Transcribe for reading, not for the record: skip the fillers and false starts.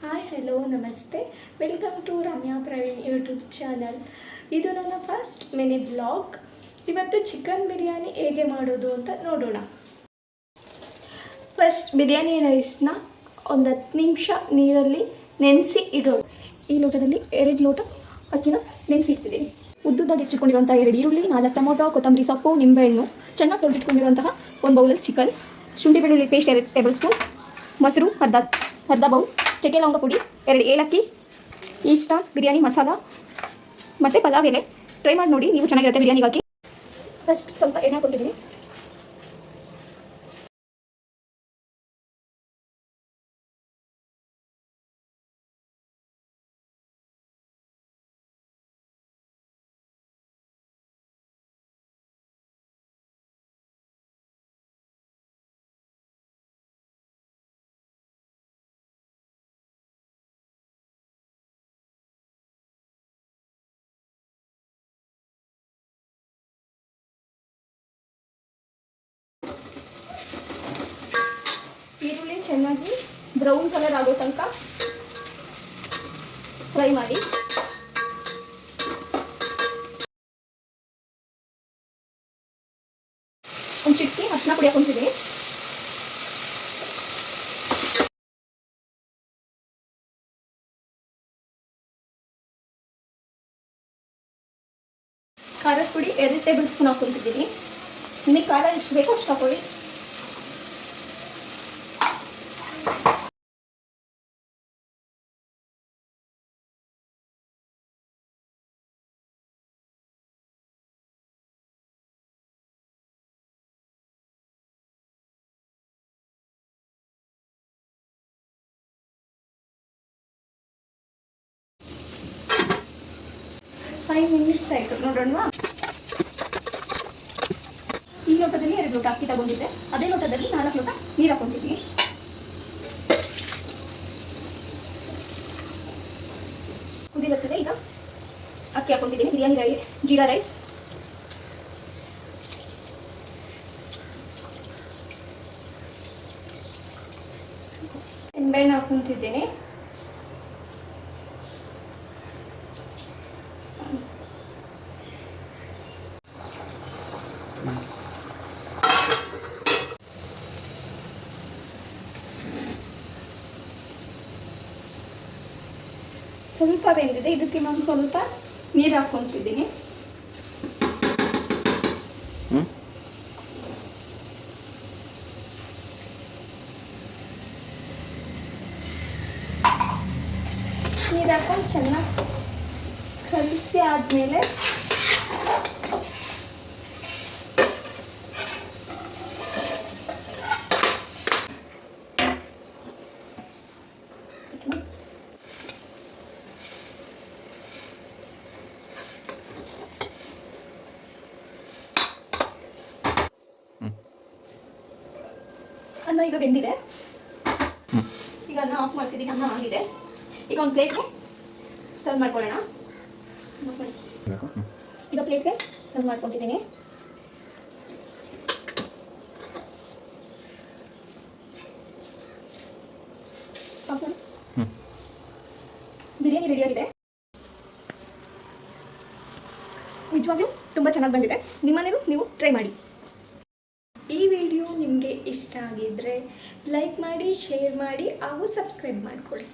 Hi hello ನಮಸ್ತೆ, welcome to Ramya Praveen YouTube channel. ಇದು ನನ್ನ ಫಸ್ಟ್ ಮಿನಿ ಬ್ಲಾಗ್. ಇವತ್ತು ಚಿಕನ್ ಬಿರಿಯಾನಿ ಹೇಗೆ ಮಾಡೋದು ಅಂತ ನೋಡೋಣ. ಫಸ್ಟ್ ಬಿರಿಯಾನಿ ರೈಸ್ನ ಒಂದು 10 ನಿಮಿಷ ನೀರಲ್ಲಿ ನೆನೆಸಿ ಇಡೋಣ. ಈ ಲೋಟದಲ್ಲಿ 2 ಲೋಟ ಅಕ್ಕಿನ ನೆನೆಸಿ ಇಡ್ತಿದ್ದೀನಿ. ಉದ್ದುದ್ದಾಗಿ ಹೆಚ್ಚಿಕೊಂಡಿರುವಂಥ 2 ಈರುಳ್ಳಿ, 4 ಟೊಮೊಟೊ, ಕೊತ್ತಂಬರಿ ಸೊಪ್ಪು, ನಿಂಬೆಹಣ್ಣು, ಚೆನ್ನಾಗಿ ತೊಳೆದಿಟ್ಕೊಂಡಿರುವಂತಹ ಒಂದು ಬೌಲಲ್ಲಿ ಚಿಕನ್, ಶುಂಠಿ ಬೆಳ್ಳುಳ್ಳಿ ಪೇಸ್ಟ್ 2 ಟೇಬಲ್ ಸ್ಪೂನ್, ಮೊಸರು ಅರ್ಧ ಬೌಲ್, ಚಕ್ಕೆ ಲವಂಗ ಪುಡಿ 2 ಏಲಕ್ಕಿ, ಈಸ್ಟರ್ನ್ ಬಿರಿಯಾನಿ ಮಸಾಲ ಮತ್ತು ಪಲಾವ್ ಎಲೆ. ಟ್ರೈ ಮಾಡಿ ನೋಡಿ, ನೀವು ಚೆನ್ನಾಗಿರುತ್ತೆ ಬಿರಿಯಾನಿಗಾಗಿ. ಫಸ್ಟ್ ಸ್ವಲ್ಪ ಎಣ್ಣೆ ಹಾಕ್ಕೊಂಡಿದ್ದೀನಿ. ಈರುಳ್ಳಿ ಚೆನ್ನಾಗಿ ಬ್ರೌನ್ ಕಲರ್ ಆಗೋ ತನಕ ಫ್ರೈ ಮಾಡಿ. ಒಂದು ಚಿಟಿಕೆ ಅರಿಶಿನ ಪುಡಿ ಹಾಕೊಂತಿದ್ದೀನಿ. ಖಾರದ ಪುಡಿ 2 ಟೇಬಲ್ ಸ್ಪೂನ್ ಹಾಕೊಂತಿದ್ದೀನಿ. ನಿಮಗೆ ಖಾರ ಎಷ್ಟು ಬೇಕೋ ಅಷ್ಟು ಹಾಕೊಳ್ಳಿ. ಫೈವ್ ಮಿನಿಟ್ಸ್ ಆಯಿತು, ನೋಡೋಣ. ಈ ಲೋಟದಲ್ಲಿ 2 ಲೋಟ ಅಕ್ಕಿ ತಗೊಂಡಿದ್ದೆ, ಅದೇ ಲೋಟದಲ್ಲಿ 4 ಲೋಟ ನೀರು ಹಾಕೊಂಡಿದ್ದೀನಿ. ಕುದಿ ಬರ್ತದೆ. ಈಗ ಅಕ್ಕಿ ಹಾಕೊಂಡಿದ್ದೀನಿ. ಬಿರಿಯಾನಿ ಜೀರಾ ರೈಸ್, ನಿಂಬೆಹಣ್ಣು ಹಾಕೊಂತಿದ್ದೀನಿ. ಸ್ವಲ್ಪ ಬೆಂದಿದೆ, ಇದಕ್ಕೆ ನಾನು ಸ್ವಲ್ಪ ನೀರು ಹಾಕ್ಕೊತಿದ್ದೀನಿ. ನೀರು ಹಾಕೊಂಡು ಚೆನ್ನಾಗಿ ಕಲಸಿ ಆದಮೇಲೆ ಅನ್ನ ಈಗ ಬೆಂದಿದೆ. ಈಗ ಅನ್ನ ಆಫ್ ಮಾಡ್ತಿದ್ದೀನಿ. ಅನ್ನ ಆಗಿದೆ. ಈಗ ಒಂದು ಪ್ಲೇಟ್ಗೆ ಸರ್ವ್ ಮಾಡ್ಕೊಳ್ಳೋಣ. ಈಗ ಪ್ಲೇಟ್ಗೆ ಸರ್ವ್ ಮಾಡ್ಕೊತಿದ್ದೀನಿ. ಬಿರಿಯಾನಿ ರೆಡಿಯಾಗಿದೆ. ನಿಜವಾಗ್ಲೂ ತುಂಬ ಚೆನ್ನಾಗಿ ಬಂದಿದೆ. ನಿಮ್ಮನೇಲೂ ನೀವು ಟ್ರೈ ಮಾಡಿ. ಈ ವಿಡಿಯೋ ನಿಮಗೆ ಇಷ್ಟ ಆಗಿದ್ದರೆ ಲೈಕ್ ಮಾಡಿ, ಶೇರ್ ಮಾಡಿ ಹಾಗೂ ಸಬ್ಸ್ಕ್ರೈಬ್ ಮಾಡಿಕೊಳ್ಳಿ.